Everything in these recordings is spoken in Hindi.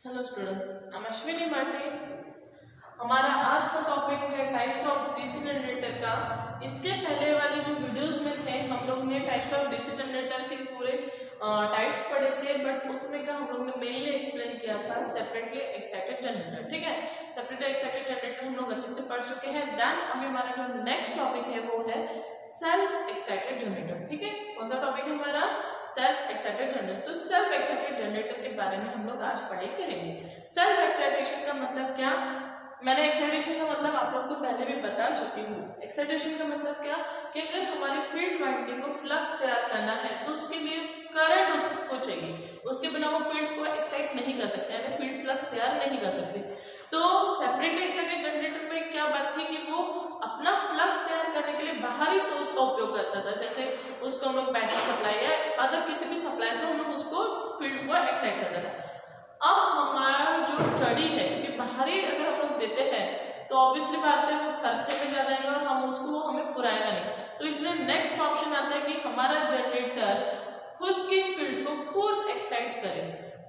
Hello students, I am Ashwini माटे। हमारा आज का टॉपिक है टाइप्स ऑफ डीसी जनरेटर का। इसके पहले वाली जो वीडियोस में थे हम लोग ने टाइप्स ऑफ डीसी जनरेटर के पूरे टाइप्स पढ़े थे, बट उसमें का हम लोग ने मेनली एक्सप्लेन किया था सेपरेटली एक्साइटेड जनरेटर। ठीक है, सेपरेटली एक्साइटेड जनरेटर हम लोग अच्छे से पढ़ चुके हैं। देन अभी हमारा जो नेक्स्ट टॉपिक है वो है सेल्फ एक्साइटेड जनरेटर। ठीक है, कौन सा टॉपिक है हमारा? Self excited generator. तो सेल्फ एक्साइटेड जनरेटर के बारे में हम लोग आज पढ़ाई करेंगे। सेल्फ एक्साइटेशन का मतलब क्या? मैंने एक्साइटेशन का मतलब आप लोगों को पहले भी बता चुकी हूँ। एक्साइटेशन का मतलब क्या कि अगर हमारी फील्ड वाइंडिंग को फ्लक्स तैयार करना है तो उसके लिए करंट उसको चाहिए, उसके बिना वो फील्ड को एक्साइट नहीं कर सकते, यानी फील्ड फ्लक्स तैयार नहीं कर सकते। तो सेपरेटली एक्साइटेड जनरेटर में क्या बात थी कि वो अपना फ्लक्स तैयार करने के लिए बाहरी सोर्स का उपयोग करता था, जैसे उसको हम लोग बैटरी सप्लाई या अदर किसी भी सप्लाई से हम लोग उसको फील्ड को एक्साइट करता था। अब हमारा जो स्टडी है कि बाहरी अगर हम लोग देते हैं तो ऑब्वियसली बात है वो खर्चे में ज्यादा आएगा और हम उसको हमें पुराएगा नहीं। तो इसलिए नेक्स्ट ऑप्शन आता है कि हमारा जनरेटर खुद की फील्ड को खुद एक्साइट करे,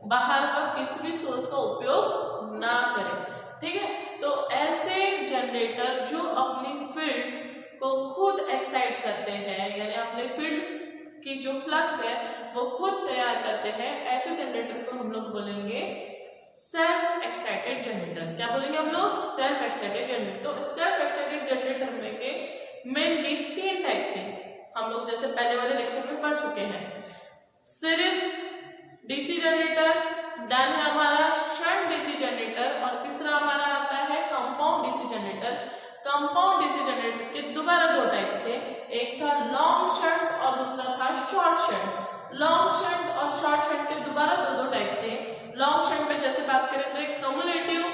बाहर का किसी भी सोर्स का उपयोग ना करे। ठीक है, तो ऐसे जनरेटर जो अपनी फील्ड को खुद एक्साइट करते हैं, यानी अपने फील्ड की जो फ्लक्स है वो खुद तैयार करते हैं, ऐसे जनरेटर को हम लोग बोलेंगे सेल्फ एक्साइटेड जनरेटर। क्या बोलेंगे हम लोग? Self excited generator. तो सेल्फ एक्साइटेड जनरेटर में के मेनली 3 टाइप थे, हम लोग जैसे पहले वाले लेक्चर में पढ़ चुके हैं। सीरीज डीसी जनरेटर, देन है हमारा शंट डीसी जनरेटर, और तीसरा हमारा आता है compound DC generator. Compound DC generator के दोबारा 2 टाइप थे, एक था लॉन्ग शंट और दूसरा था शॉर्ट शंट। लॉन्ग शंट और शॉर्ट शंट के दोबारा 2 टाइप थे। लॉन्ग शंट में जैसे बात करें तो एक कम्युलेटिव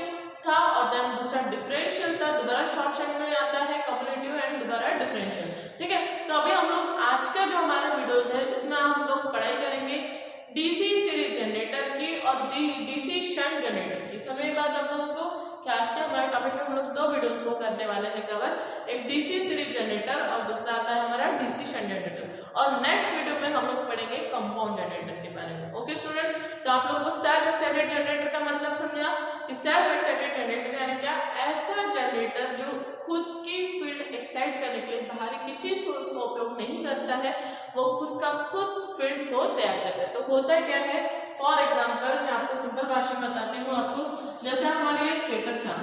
था और देन दूसरा डिफरेंशियल था। दोबारा शॉर्ट शंट में आता है कम्युलेटिव एंड दोबारा डिफरेंशियल। ठीक है, तो अभी हम लोग आज का जो हमारा वीडियोस है इसमें हम लोग पढ़ाई करेंगे डीसी सीरीज जनरेटर की और डीसी शंट जनरेटर की। समय बाद हम लोगों को कि आज के हमारे टॉपिक में हम लोग 2 वीडियोस को करने वाले हैं कवर, एक डीसी सीरीज जनरेटर और दूसरा आता है हमारा डीसी शंट जनरेटर। और नेक्स्ट वीडियो में हम लोग पढ़ेंगे कंपाउंड जनरेटर के बारे में। ओके स्टूडेंट, तो आप लोगों को सेल्फ एक्साइटेड जनरेटर का मतलब समझा कि सेल्फ एक्साइटेड जनरेटर यानी क्या? ऐसा जनरेटर जो खुद की फील्ड एक्साइट करने के लिए बाहरी किसी सोर्स का उपयोग नहीं करता है, वो खुद का खुद फील्ड को तैयार करता है। तो होता क्या है, फॉर एग्जाम्पल मैं आपको सिंपल भाषा में बताती हूँ आपको। जैसे हमारे ये स्टेटर था,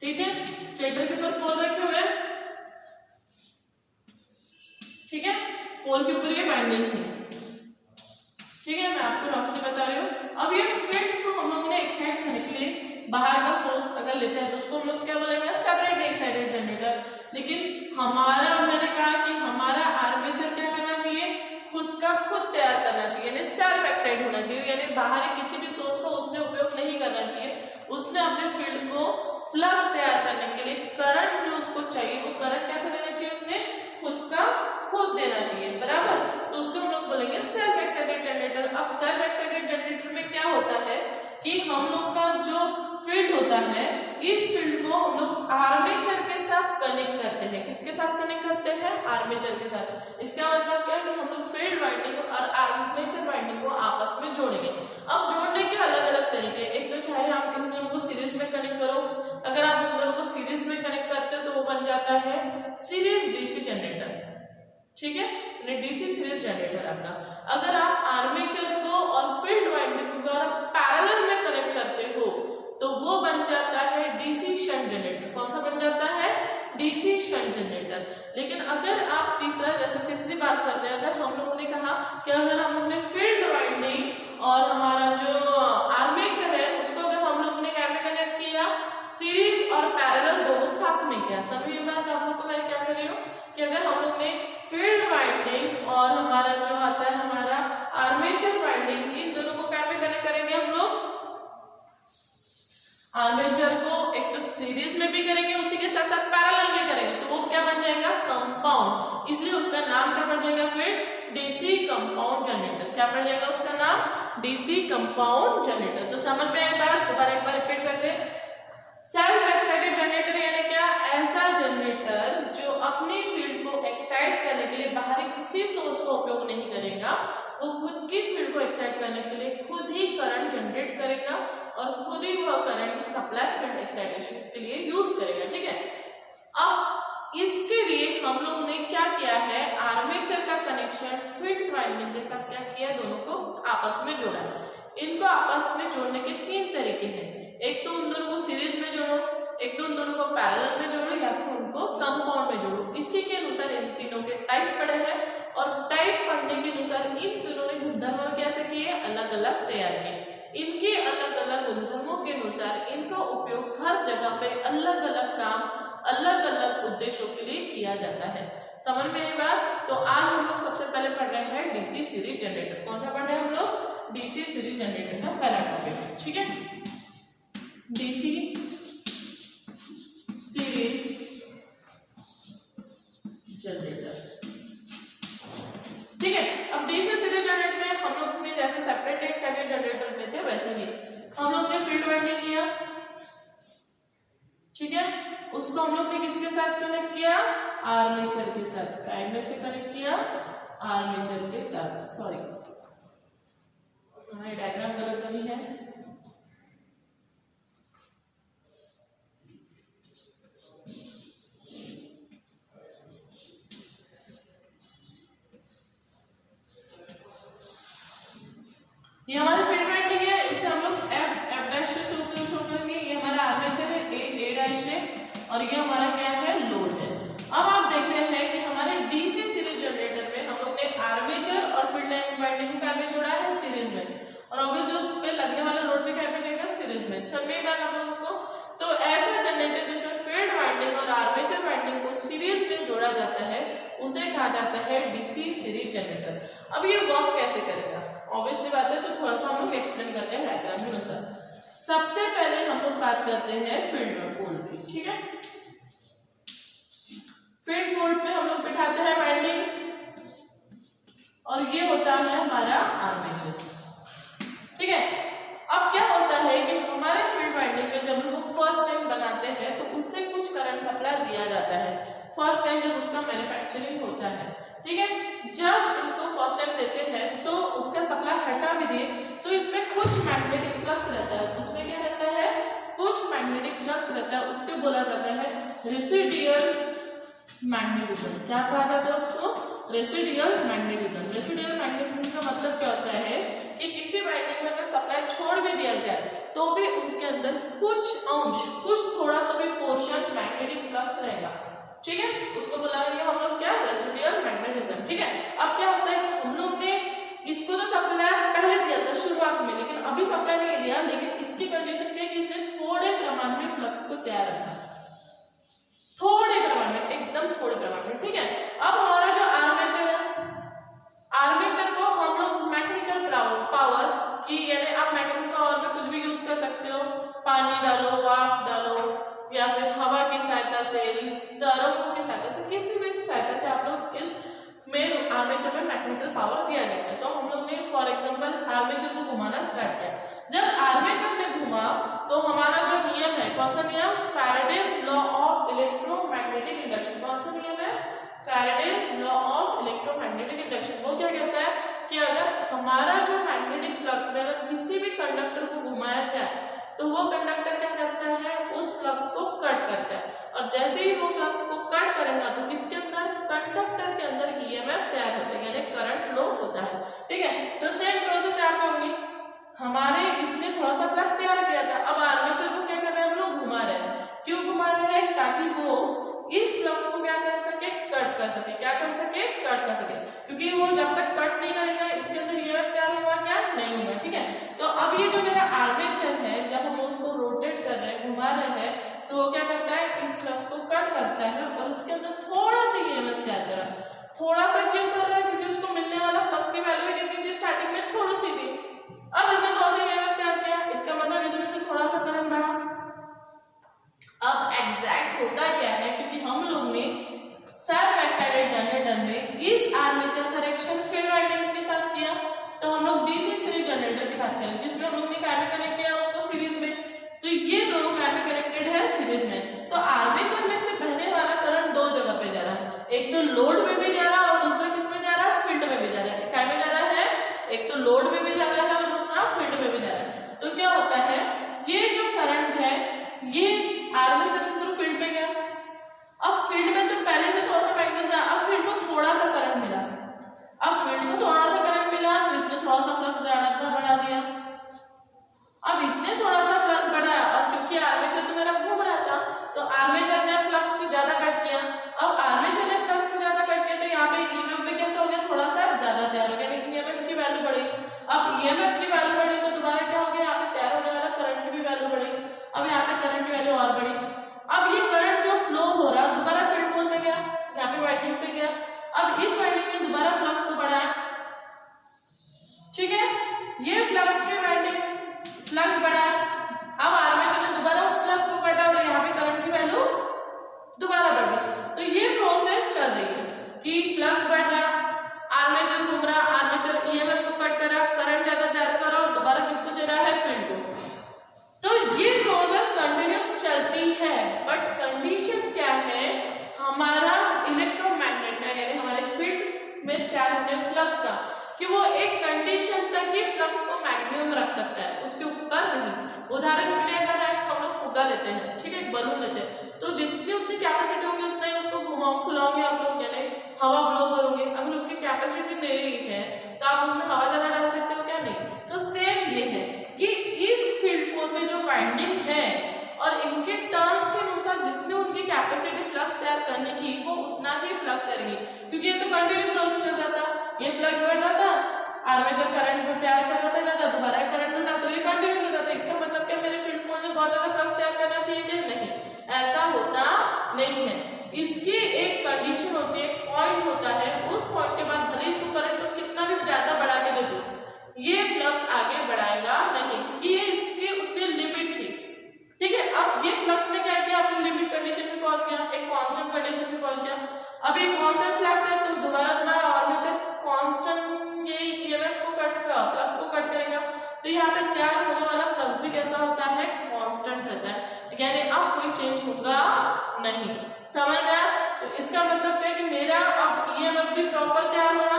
ठीक है, स्टेटर के ऊपर पोल रखे हुए हैं, ठीक है, पोल के ऊपर ये वाइंडिंग थी, ठीक है, मैं आपको रफली बता रही हूँ। अब ये फील्ड को हम लोगों ने एक्साइट करने के लिए बाहर का सोर्स अगर लेते हैं तो उसको हम लोग क्या बोलेंगे? Separately excited generator. लेकिन हमारा, मैंने कहा कि हमारा आर्मेचर क्या करना चाहिए? खुद का खुद तैयार करना चाहिए, यानी सेल्फ एक्साइट होना चाहिए, यानी बाहर किसी भी सोर्स का उसने उपयोग नहीं करना चाहिए। उसने अपने फील्ड को फ्लक्स तैयार करने के लिए करंट जो उसको चाहिए वो करंट कैसे देना चाहिए? उसने खुद का खुद देना चाहिए, बराबर। तो उसको हम लोग बोलेंगे सेल्फ एक्साइटेड जनरेटर। अब सेल्फ एक्साइटेड जनरेटर में क्या होता है कि हम लोग का जो फील्ड होता है, इस फील्ड को हम लोग आर्मेचर के साथ कनेक्ट करते हैं। किसके साथ कनेक्ट करते हैं? आर्मेचर के साथ। इसका मतलब क्या है कि हम लोग फील्ड वाइंडिंग और आर्मेचर वाइंडिंग को आपस में जोड़ेंगे। अब जोड़ने के अलग अलग तरीके, एक तो चाहे आप इन दोनों को सीरीज में कनेक्ट करो, अगर आप इन दोनों को सीरीज में कनेक्ट करते हो तो वो बन जाता है सीरीज डीसी जनरेटर, ठीक है, डीसी सीरीज जनरेटर आपका। अगर आप आर्मेचर को और फील्ड वाइंडिंग को अगर पैरेलल में कनेक्ट करते हो तो वो बन जाता है डीसी शंट जनरेटर। कौन सा बन जाता है? DC shunt generator. लेकिन अगर आप तीसरा, जैसे तीसरी बात करते हैं, अगर हम लोगों ने कहा कि अगर हम लोग ने फील्ड वाइंडिंग और हमारा जो आर्मेचर है उसको अगर हम लोग ने क्या में कनेक्ट किया? सीरीज और पैरेलल दोनों साथ में किया। सभी ये बात आप लोग को मैं क्या कर रही हूँ कि अगर हम लोग ने फील्ड वाइंडिंग और हमारा जो आता है हमारा आर्मेचर वाइंडिंग, इन दोनों को क्या में कनेक्ट करेंगे हम लोग? आर्मेचर को एक तो सीरीज में भी करेंगे, उसी के साथ साथ पैरेलल में करेंगे, तो वो क्या बन जाएगा? कंपाउंड। इसलिए उसका नाम क्या पड़ जाएगा फिर? DC compound generator. क्या पड़ जाएगा उसका नाम? DC compound generator. तो समझ में एक बार दोबारा एक बार रिपीट करते हैं। सेल्फ एक्साइटेड जनरेटर यानी क्या? ऐसा जनरेटर जो अपनी फील्ड को एक्साइट करने के लिए बाहरी किसी सोर्स का उपयोग नहीं करेगा, वो खुद की फील्ड को एक्साइट करने के लिए खुद खुद ही करंट जनरेट करेगा और खुद ही वह करंट सप्लाई फील्ड एक्साइटेशन के लिए यूज करेगा, ठीक है। अब इसके लिए हम लोग ने क्या किया है, आर्मेचर का कनेक्शन फील्ड वाइंडिंग के साथ क्या किया, दोनों को आपस में जोड़ा। इनको आपस में जोड़ने के 3 तरीके हैं, एक तो उन दोनों को सीरीज में जोड़ो, एक तो उन दोनों को पैरेलल में जोड़ो, या फिर उनको कंपाउंड में जोड़ो। इसी के अनुसार इन तीनों के टाइप पड़े हैं और टाइप पढ़ने के अनुसार इन तीनों ने गुणधर्म कैसे किए, अलग अलग तैयार किए। इनके अलग अलग गुणधर्मों के अनुसार इनका उपयोग हर जगह पे अलग अलग काम, अलग अलग उद्देश्यों के लिए किया जाता है। समझ में आई बात? तो आज हम लोग सबसे पहले पढ़ रहे हैं डीसी सीरीज जनरेटर। कौन सा पढ़ रहे हैं हम लोग? डीसी सीरीज जनरेटर का पहला टॉपिक, ठीक है। डीसी सीरीज जनरेटर, ठीक है। अब डीसी सीरीज जनरेटर में हम लोग ने जैसे सेपरेट एक्साइटेड जनरेटर लेते हैं वैसे ही हम लोग ने फील्ड वाइंडिंग किया, ठीक है। उसको हम लोग ने किसके साथ कनेक्ट किया, आर्मेचर के साथ। काइंड से कनेक्ट किया आर्मेचर के साथ। सॉरी, हमारी डायग्राम गलत बनी है। ये हमारी फील्ड वाइंडिंग है, इसे हम लोग F डैश से शो करेंगे। ये हमारा आर्मेचर है, A डैश है, और ये हमारा क्या है, लोड है। अब आप देख रहे हैं कि हमारे डीसी सीरीज जनरेटर में हम लोग ने आर्मेचर और फील्ड वाइंडिंग का भी जोड़ा है सीरीज में, और ऑब्वियसली उस पे लगने वाला लोड भी क्या पे जाएगा, सीरीज में। समझ बात आप लोगों को? तो ऐसा जनरेटर जिसमें फील्ड वाइंडिंग और आर्मेचर वाइंडिंग को सीरीज में जोड़ा जाता है उसे कहा जाता है डीसी सीरीज जनरेटर। अब ये वर्क कैसे करेगा, ऑब्वियसली बात है, तो थोड़ा सा हम लोग एक्सप्लेन करते हैं डायग्राम के अनुसार। सबसे पहले हम लोग बात करते हैं फील्ड पोल की, ठीक है। फील्ड पोल पे हम लोग बिठाते हैं वाइंडिंग और ये होता है हमारा आर्मेचर, ठीक है। अब क्या होता है कि हमारे फील्ड वाइंडिंग में जब हम लोग फर्स्ट टाइम बनाते हैं तो उससे कुछ करंट सप्लाई दिया जाता है फर्स्ट टाइम जब उसका मैन्युफैक्चरिंग होता है, ठीक है। जब इसको फर्स्ट टाइम देते हैं तो उसका सप्लाई हटा भी दिए तो इसमें कुछ मैग्नेटिक फ्लक्स रहता है। उसमें क्या रहता है, कुछ मैग्नेटिक फ्लक्स रहता है, उसको बोला जाता है रेसिडुअल मैग्नेटिज्म। क्या कहा जाता है उसको, रेसिडुअल मैग्नेटिज्म। रेसिडुअल मैग्नेटिज्म का मतलब क्या होता है कि किसी वाइंडिंग में अगर सप्लाई छोड़ भी दिया जाए तो भी उसके अंदर कुछ अंश, कुछ थोड़ा तो भी पोर्शन मैग्नेटिक फ्लक्स रहेगा, ठीक है। उसको बुलाएंगे हम लोग क्या, रेसिडुअल मैग्नेटिज्म, ठीक है। अब क्या होता है कि हम लोग ने इसको तो सप्लाई पहले दिया था शुरुआत में, लेकिन अभी सप्लाई नहीं दिया, लेकिन इसकी कंडीशन क्या है कि इसने थोड़े प्रमाण में फ्लक्स को तैयार रखा, थोड़े प्रमाण में, एकदम थोड़े प्रमाण में, ठीक है। अब हमारा जो आर्मेचर है, आर्मेचर को हम लोग मैकेनिकल पावर की, यानी आप मैकेनिकल पावर में कुछ भी यूज कर सकते हो, पानी डालो, वाफ डालो, या फिर हवा की सहायता से, तरंगों की सहायता से, किसी भी सहायता से आप लोग इस में आर्मेचर में मैकेनिकल पावर दिया जाता है। तो हम लोग ने फॉर एग्जांपल आर्मेचर को घुमाना स्टार्ट किया। जब आर्मेचर ने घुमा तो हमारा जो नियम है, कौन सा नियम, Faraday's law of electromagnetic induction. कौन सा नियम है, Faraday's law of electromagnetic induction. वो क्या कहता है कि अगर हमारा जो मैग्नेटिक फ्लक्स में अगर किसी भी कंडक्टर को घुमाया जाए तो वो कंडक्टर क्या करता है, उस फ्लक्स को कट करता है, और जैसे ही वो फ्लक्स को कट करेगा तो किसके अंदर, कंडक्टर के अंदर ईएमएफ तैयार होता है, यानी करंट फ्लो होता है, ठीक है। तो सेम प्रोसेस यहाँ पे होगी, हमारे इसने थोड़ा सा फ्लक्स तैयार किया था, अब आर्मेचर को क्या कर रहे हैं हम लोग, घुमा रहे हैं। क्यों घुमा रहे हैं, ताकि वो इस फ्लक्स को क्या कर सके, कट कर सके। क्या कर सके, कट कर सके, क्योंकि वो जब तक कट नहीं करेगा इसके अंदर ईएमएफ तैयार होगा क्या, नहीं होगा, ठीक है। तो अब ये जो मेरा आर्मेचर है, जब हम उसको रोटेट कर रहे हैं, घुमा रहे हैं, तो वो क्या करता है, इस फ्लक्स को कट करता है और इसके अंदर थोड़ा सा ईएमएफ तैयार कर रहा है। थोड़ा सा क्यों कर रहा है, क्योंकि उसको मिलने वाला फ्लक्स की वैल्यू कितनी थी स्टार्टिंग में, थोड़ी सी थी। अब इसने थोड़ा सा ईएमएफ तैयार किया, इसका मतलब इसमें से थोड़ा सा करंट बहा। अब एग्जैक्ट होता क्या है, क्योंकि हम लोग ने सेल्फ एक्साइटेड जनरेटर में इस आर्मेचर कनेक्शन फील्ड वाइंडिंग के साथ किया, तो हम लोग डीसी सीरीज जनरेटर की बात करें जिसमें हम लोग ने क्या में कनेक्ट किया उसको सीरीज में, तो ये दोनों क्या में कनेक्टेड है, सीरीज में। तो आर्मेचर में से बहने वाला करंट दो जगह पे जा रहा है, एक तो लोड में भी जा रहा है और दूसरा किस में जा रहा है, फील्ड में भी जा रहा है। क्या में जा रहा है, एक तो लोड में भी जा रहा है और दूसरा फील्ड में दिया। अब इसने थोड़ा सा फ्लक्स बढ़ाया और क्योंकि आर्मेचर तो मेरा घूम रहा था तो आर्मेचर ने फ्लक्स को ज्यादा कट किया। अब आर्मेचर ने फ्लक्स को ज्यादा कट किया तो यहाँ पे ईएमएफ भी कैसा हो गया, थोड़ा सा ज्यादा तैयार हो गया, लेकिन ईएमएफ की वैल्यू बढ़ी। अब ईएमएफ की वैल्यू बढ़ी तो दोबारा क्या हो गया, यहाँ पे तैयार होने वाला करंट की भी वैल्यू बढ़ी। अब यहाँ पे करंट की वैल्यू और बढ़ी। अब ये करंट जो फ्लो हो रहा दोबारा फील्ड पोल में गया, यहाँ पे वाइंडिंग पे गया। अब इस वाइंडिंग में दोबारा फ्लक्स को बढ़ाया, ठीक है, ये फ्लक्स के वाइंडिंग फ्लक्स बढ़ाया। अब आर्मेचर ने दोबारा उस फ्लक्स को काटा और यहाँ पे करंट की वैल्यू दोबारा बढ़ गई। तो ये प्रोसेस चल रही है कि फ्लक्स बढ़ रहा, आर्मेचर घूम रहा, आर्मेचर ईएमएफ को कट कर रहा, करंट ज्यादा तैयार कर रहा और दोबारा किसको दे रहा है, फील्ड को। तो ये प्रोसेस कंटिन्यूस चलती है, बट कंडीशन क्या है, हमारा इलेक्ट्रोमैग्नेट का यानी हमारे फील्ड में तैयार होने फ्लक्स का कि वो एक कंडीशन तक ही फ्लक्स को मैक्सिमम रख सकता है, उसके ऊपर नहीं। उदाहरण के लिए अगर हम लोग फुग्गा लेते हैं, ठीक है, एक बलून लेते हैं, तो जितनी उतनी कैपेसिटी होगी उतना ही उसको घुमाओ फुलाओगे आप लोग, यानी हवा ब्लो करोगे। अगर उसकी कैपेसिटी नहीं है तो आप उसमें हवा ज्यादा डाल सकते हो क्या, नहीं। तो सेम ये है कि इस फील्ड पोल में जो वाइंडिंग है और इनके टर्न्स के अनुसार जितनी उनकी कैपेसिटी फ्लक्स तैयार करने की वो उतना ही फ्लक्स रहेगी, क्योंकि ये तो कंटिन्यू प्रोसेस चल रहा था। ये फ्लक्स बढ़ रहा था, आर्मेचर करंट तैयार कर रहा था ज्यादा, दोबारा करंट बढ़ा, तो ये कंटिन्यू चल रहा था। इसका मतलब क्या मेरे फील्ड पोल में बहुत ज्यादा फ्लक्स तैयार करना चाहिए क्या, नहीं, ऐसा होता नहीं है। इसकी एक कंडीशन होती है, एक पॉइंट होता है, उस पॉइंट के बाद भले इसको करंट को कितना भी ज्यादा बढ़ा के दे दो, ये फ्लक्स आगे बढ़ाएगा नहीं, क्योंकि ये इसकी उतनी लिमिट थी, ठीक है। अब ये फ्लक्स ने क्या किया, अपनी लिमिट कंडीशन में पहुंच गया, एक कांस्टेंट कंडीशन में पहुंच गया। अब ये कांस्टेंट फ्लक्स है तो दोबारा तुम्हारा आर्मेचर कांस्टेंट ये ईएमएफ को कट कर फ्लक्स को कट करेगा, तो यहाँ पे तैयार होने वाला फ्लक्स भी कैसा होता है, कांस्टेंट रहता है, यानी अब कोई चेंज होगा नहीं। समझ में आया? तो इसका मतलब क्या है कि मेरा अब ईएमएफ भी प्रॉपर तैयार हो रहा,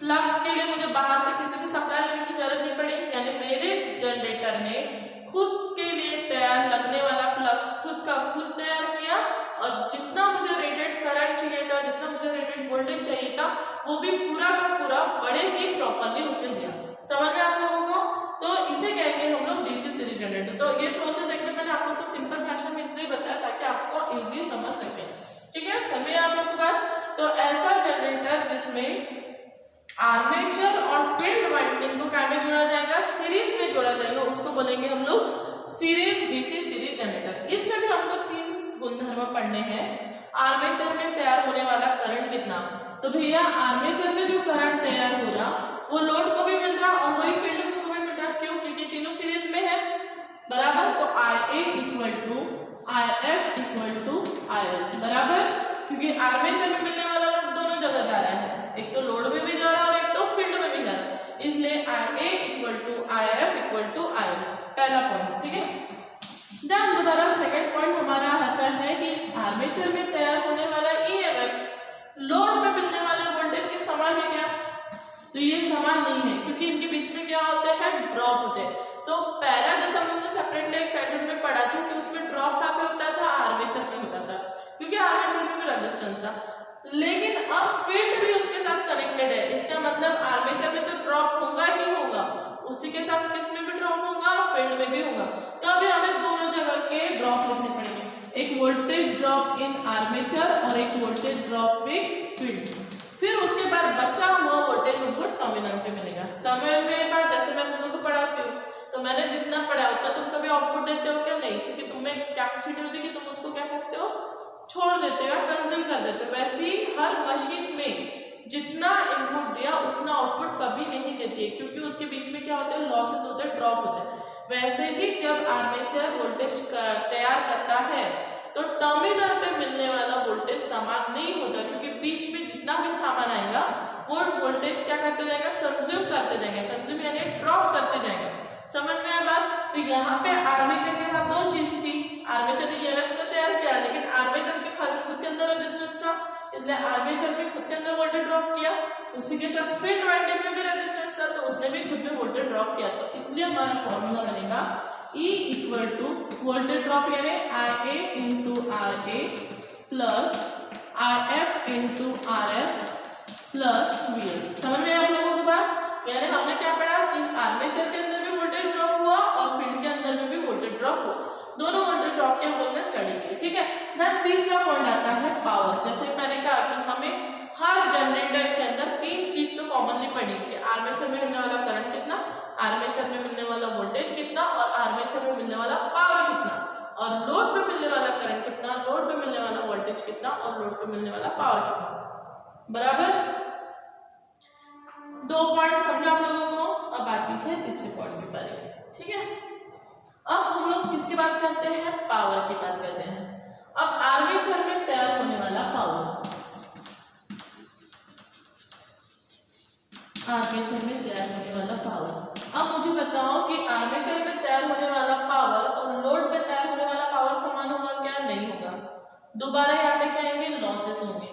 फ्लक्स के लिए मुझे बाहर से किसी की सप्लाई लेने की जरूरत नहीं पड़ी, यानी मेरे जनरेटर ने खुद के लिए तैयार लगने वाला फ्लक्स खुद का खुद तैयार किया और जितना मुझे रेटेड करंट चाहिए था, जितना मुझे रेटेड वोल्टेज चाहिए था, वो भी पूरा का पूरा बड़े ही प्रॉपर्ली उसने दिया। समझ में आप लोगों को? तो इसे कहेंगे हम लोग डीसी सीरीज जनरेटर। तो ये प्रोसेस एकदम मैंने आप लोग को सिंपल भाषा में इसलिए बताया ताकि आपको इजीली समझ सके, ठीक है। समझ आप लोग की बात? तो ऐसा जनरेटर जिसमें आर्मेचर और फील्ड वाइंडिंग को क्या में जोड़ा जाएगा, सीरीज में जोड़ा जाएगा, उसको बोलेंगे हम लोग सीरीज डीसी सीरीज जनरेटर। इसमें भी हमको तीन गुणधर्म पढ़ने हैं। आर्मेचर में तैयार होने वाला करंट कितना, तो भैया आर्मेचर में जो करंट तैयार हो रहा वो लोड को भी मिल रहा और वही फील्ड को भी मिल रहा, क्यों, क्योंकि तीनों सीरीज में है, बराबर। तो IA equal to IF equal to IL, बराबर, क्योंकि आर्मेचर में मिलने वाला लोड दोनों जगह जा रहा है, एक तो लोड में भी जा रहा है और एक तो फील्ड में भी जा रहा है, इसलिए IA equal to IF equal to IL, पहला पॉइंट, ठीक है। देन दोबारा सेकंड पॉइंट हमारा आता है कि आर्मेचर में तैयार होने वाला ईएमएफ लोड में मिलने वाले वोल्टेज के समान है क्या, तो ये समान नहीं है, क्योंकि इनके बीच में क्या होते हैं, ड्रॉप होते हैं। तो पहला जैसा हम लोगों ने सेपरेटली एक साइड में पढ़ा था कि उसमें ड्रॉप कहाँ पे होता था, आर्मेचर में होता था, क्योंकि आर्मेचर में भी रेजिस्टेंस था, लेकिन अब फील्ड भी उसके साथ कनेक्टेड है। इसका मतलब आर्मेचर में तो ड्रॉप होगा ही होगा, उसी के साथ किसमें भी ड्रॉप होगा, फील्ड में भी होगा। तो अभी हमें दोनों जगह के ड्रॉप लिखने पड़ेंगे, एक वोल्टेज ड्रॉप इन आर्मेचर और एक वोल्टेज ड्रॉप इन फील्ड। फिर उसके बाद बचा हुआ वोल्टेज हमको टर्मिनल पे मिलेगा। समय में बात जैसे मैं तुम लोग को पढ़ाती हूँ तो मैंने जितना पढ़ा उतना तुम कभी आउटपुट देते हो क्या, नहीं, क्योंकि तुम्हें कैपेसिटी होती है कि तुम उसको क्या करते हो, छोड़ देते हो, कंज्यूम कर देते हो। वैसे ही हर मशीन में जितना इनपुट दिया उतना आउटपुट कभी नहीं देती है, क्योंकि उसके बीच में क्या होते हैं, लॉसेस होते हैं, ड्रॉप होते हैं। वैसे ही जब आर्मेचर वोल्टेज तैयार करता है तो टर्मिनल पे मिलने वाला वोल्टेज समान नहीं होता, क्योंकि बीच में जितना भी सामान आएगा वो वोल्टेज क्या करते जाएगा, कंज्यूम करते जाएंगे, कंज्यूम यानी ड्रॉप करते जाएंगे। समझ में आया बात? तो यहाँ पे आर्मेचर के साथ दो चीज थी, आर्मेचर ने ईएमएफ तो तैयार किया, लेकिन आर्मेचर के खुद के अंदर रेजिस्टेंस था, इसलिए आर्मेचर भी खुद के अंदर वोल्टेज ड्रॉप किया, उसी के साथ फील्ड वाइंडिंग में भी रेजिस्टेंस था तो उसने भी खुद में वोल्टेज ड्रॉप किया। तो इसलिए हमारा फॉर्मूला बनेगा E equal to voltage drop यानी IA into RA plus IF into RF plus VL। समझ में आप लोगों की बात? यानी हमने क्या पढ़ा कि आर्मेचर दोनों वोल्टेज ड्रॉप के हम लोग ने स्टडी किए, ठीक है। देन तीसरा पॉइंट आता है पावर। जैसे मैंने कहा कि हमें हर जनरेटर के अंदर तीन चीज तो कॉमनली पढ़ेंगे, आर्मेचर में मिलने वाला करंट कितना, आर्मेचर में मिलने वाला वोल्टेज कितना और आर्मेचर में मिलने वाला पावर कितना, और लोड पे मिलने वाला करंट कितना, लोड पे मिलने वाला वोल्टेज कितना और लोड पे मिलने वाला पावर कितना। बराबर, दो पॉइंट समझा आप लोगों को। अब आती है तीसरे पॉइंट की बारी, ठीक है। अब हम लोग किसकी बात करते हैं, पावर की बात करते हैं। अब आर्मेचर में तैयार होने वाला पावर, आर्मेचर में तैयार होने वाला पावर। अब मुझे बताओ कि आर्मेचर में तैयार होने वाला पावर और लोड में तैयार होने वाला पावर समान होगा क्या, नहीं होगा। दोबारा यहाँ पे क्या आएंगे, लॉसेस होंगे,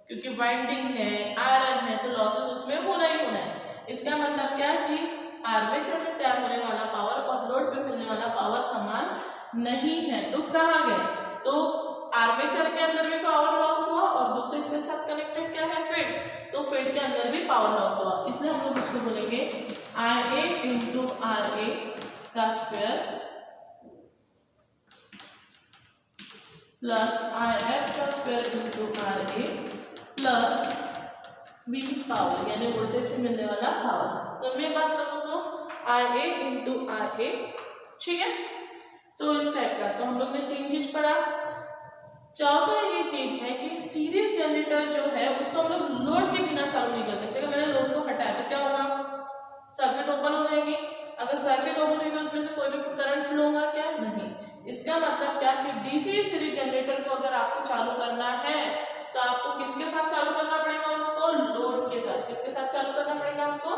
क्योंकि वाइंडिंग है, आयरन है, तो लॉसेस उसमें होना ही होना है। इसका मतलब क्या कि आर्मेचर में तैयार होने वाला पावर और लोड पे मिलने वाला पावर समान नहीं है। तो कहाँ गए, तो आर्मेचर के अंदर भी पावर लॉस हुआ और दूसरे के साथ कनेक्टेड क्या है, फील्ड, तो फील्ड के अंदर भी पावर लॉस हुआ। इसलिए हम लोग इसको बोलेंगे IA इंटू RA का स्क्वायर प्लस IF का square into RA plus V power, यानी वोल्टेज में मिलने वाला पावर। समझ में बात लोगों को, IA इंटू RA, ठीक है। तो इस टाइप का तो हम लोग ने तीन चीज पढ़ा। चौथा ये चीज है कि सीरीज जनरेटर जो है उसको हम लोग लोड के बिना चालू नहीं कर सकते। अगर मैंने लोड को हटाया तो क्या होगा, सर्किट ओपन हो जाएगी। अगर सर्किट ओपन हुई तो उसमें से कोई भी करंट फ्लो होगा क्या, नहीं। इसका मतलब क्या कि डीसी सीरीज जनरेटर को अगर आपको चालू करना है तो आपको किसके साथ चालू करना पड़ेगा, उसको लोड के साथ। किसके साथ चालू करना पड़ेगा आपको,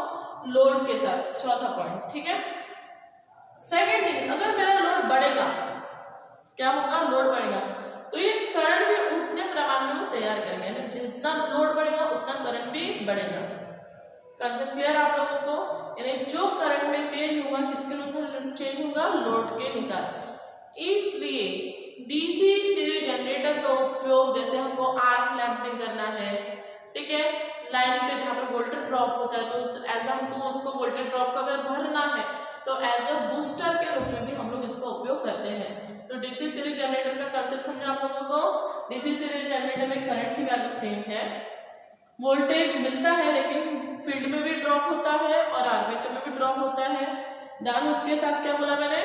लोड के साथ। चौथा पॉइंट, ठीक है। सेकेंड थिंग, अगर मेरा लोड बढ़ेगा, क्या होगा, लोड बढ़ेगा तो ये करंट भी उतने प्रमाण में वो तैयार करेंगे, यानी जितना लोड बढ़ेगा उतना करंट भी बढ़ेगा। कंसेप्ट क्लियर आप लोगों को, यानी जो करंट में चेंज होगा किसके अनुसार चेंज होगा, लोड के अनुसार। इसलिए डीसी सीरीज जनरेटर का उपयोग जैसे हमको आर्क लैंपिंग करना है, ठीक है, लाइन पे जहाँ पे वोल्टेज ड्रॉप होता है तो एज हमको उसको वोल्टेज ड्रॉप को अगर भरना है तो एज अ बूस्टर के रूप में भी हम लोग इसका उपयोग करते हैं। तो डीसी सीरीज जनरेटर का कंसेप्ट समझा आप लोगों को। डीसी सीरीज जनरेटर में करंट की वैल्यू सेम है, वोल्टेज मिलता है लेकिन फील्ड में भी ड्रॉप होता है और आर्मेचर में भी ड्रॉप होता है। दान उसके साथ क्या बोला मैंने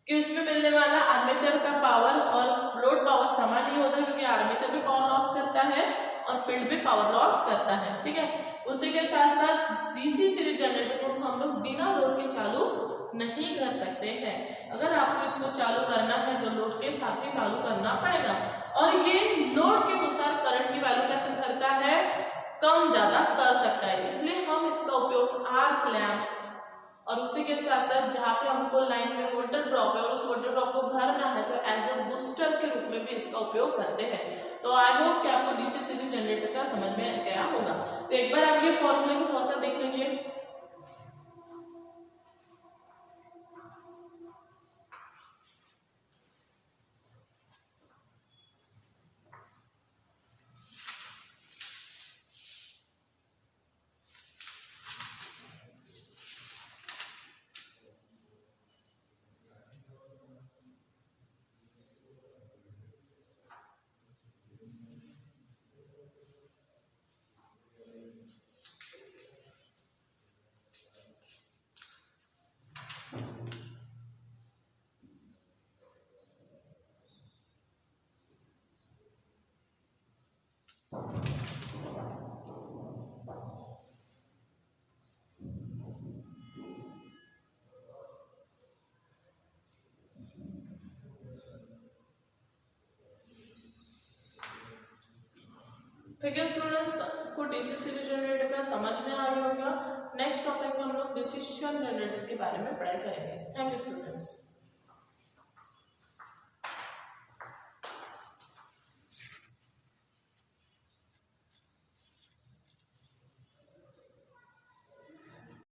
कि उसमें मिलने वाला आर्मेचर का पावर और लोड पावर समान नहीं होता, क्योंकि आर्मेचर भी पावर लॉस करता है और फील्ड भी पावर लॉस करता है, ठीक है। उसी के साथ साथ डीसी सीरीज जनरेटर को हम लोग बिना लोड के चालू नहीं कर सकते हैं। अगर आपको इसको चालू करना है तो लोड के साथ ही चालू करना पड़ेगा, और ये लोड के अनुसार करंट की वैल्यू कैसे करता है, कम ज्यादा कर सकता है। इसलिए हम इसका उपयोग आर्क लैंप और उसी के साथ साथ जहाँ पे हमको लाइन में वोल्टेज ड्रॉप है और उस वोल्टेज ड्रॉप को भरना है तो एज अ बूस्टर के रूप में भी इसका उपयोग करते हैं। तो आई होप कि आपको डीसी सीरीज जनरेटर का समझ में गया होगा। तो एक बार आप ये फॉर्मूले को थोड़ा सा देख लीजिए। ठीक है स्टूडेंट्स, को डीसी सीरीज जनरेटर का समझ में आ गया होगा। नेक्स्ट टॉपिक में हम लोग डिसीजन जनरेटर के बारे में पढ़ाई करेंगे। Thank you students.